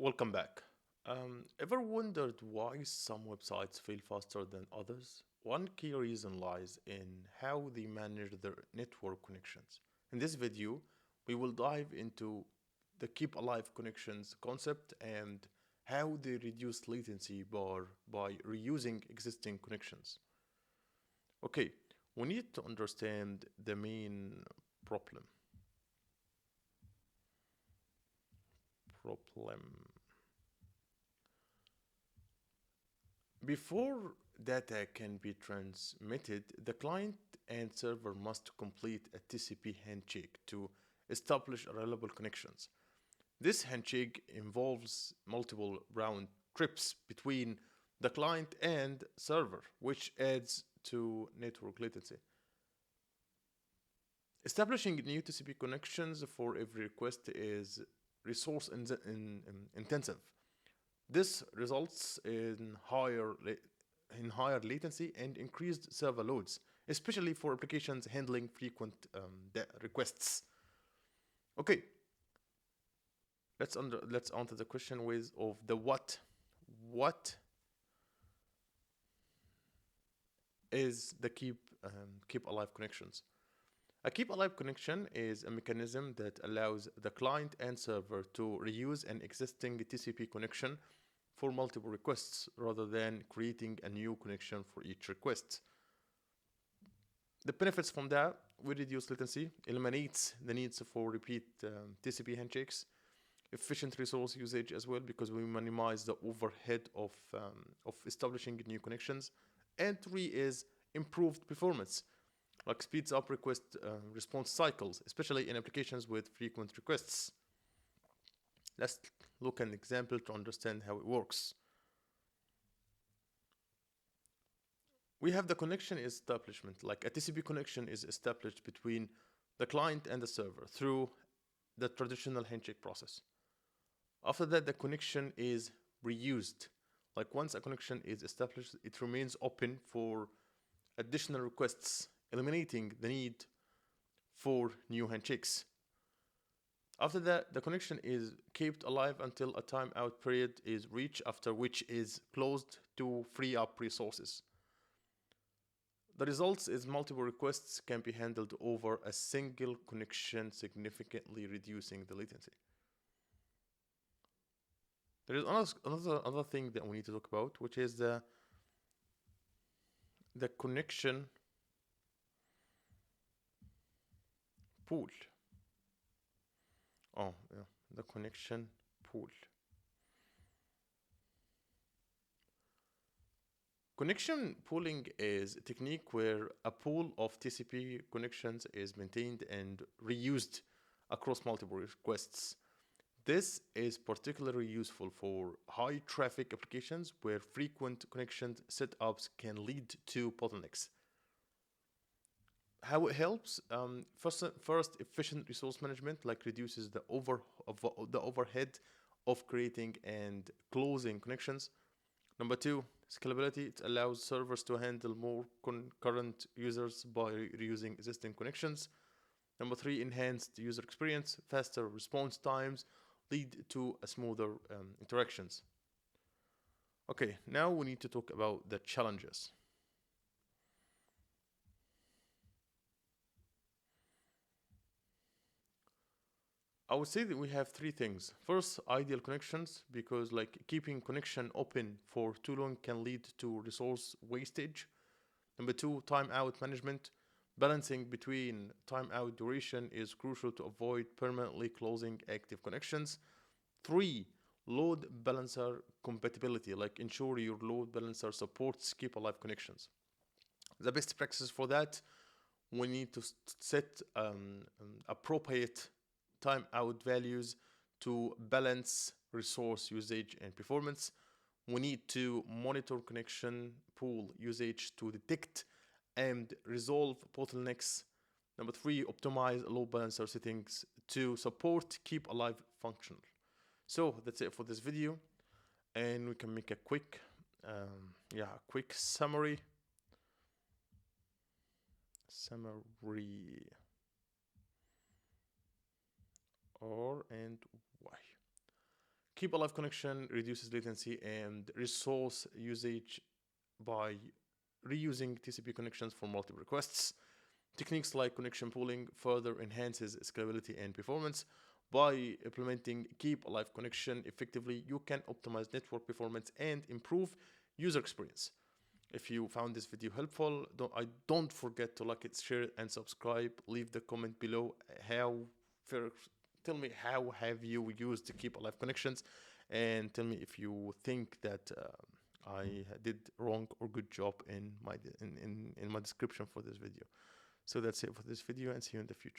Welcome back. Ever wondered why some websites fail faster than others? One key reason lies in how they manage their network connections. In this video, we will dive into the keep alive connections concept and how they reduce latency by reusing existing connections. Okay, we need to understand the main problem. Problem. Before data can be transmitted, the client and server must complete a TCP handshake to establish reliable connections. This handshake involves multiple round trips between the client and server, which adds to network latency. Establishing new TCP connections for every request is intensive. This results in higher latency and increased server loads, especially for applications handling frequent requests. Okay, let's answer the question with of the what. What is the keep alive connections? A keep alive connection is a mechanism that allows the client and server to reuse an existing TCP connection for multiple requests rather than creating a new connection for each request. The benefits from that: we reduce latency, eliminates the needs for repeat TCP handshakes, efficient resource usage as well because we minimize the overhead of establishing new connections, and three is improved performance, like speeds up request response cycles, especially in applications with frequent requests. Let's look at an example to understand how it works. We have the connection establishment, like a TCP connection is established between the client and the server through the traditional handshake process. After that, the connection is reused. Like once a connection is established, it remains open for additional requests, eliminating the need for new handshakes. After that, the connection is kept alive until a timeout period is reached, after which is closed to free up resources. The results is multiple requests can be handled over a single connection, significantly reducing the latency. There is another thing that we need to talk about, which is the connection pool. Oh, yeah, the connection pool. Connection pooling is a technique where a pool of TCP connections is maintained and reused across multiple requests. This is particularly useful for high traffic applications where frequent connection setups can lead to bottlenecks. How it helps? First, efficient resource management, like reduces the overhead of creating and closing connections. Number two, scalability. It allows servers to handle more concurrent users by reusing existing connections. Number three, enhanced user experience. Faster response times lead to a smoother interactions. Okay, now we need to talk about the challenges. I would say that we have three things. First, ideal connections, because like keeping connection open for too long can lead to resource wastage. Number two, timeout management. Balancing between timeout duration is crucial to avoid permanently closing active connections. Three, load balancer compatibility, like ensure your load balancer supports keep alive connections. The best practices for that, we need to set appropriate timeout values to balance resource usage and performance. We need to monitor connection pool usage to detect and resolve bottlenecks. Number three, optimize load balancer settings to support keep alive functional. So that's it for this video, and we can make a quick summary or and why. Keep alive connection reduces latency and resource usage by reusing TCP connections for multiple requests. Techniques like connection pooling further enhances scalability and performance. By implementing keep alive connection effectively, you can optimize network performance and improve user experience. If you found this video helpful, don't forget to like it, share it, and subscribe. Leave the comment below how tell me how have you used to keep alive connections, and tell me if you think that I did wrong or good job in my description for this video. So that's it for this video, and see you in the future.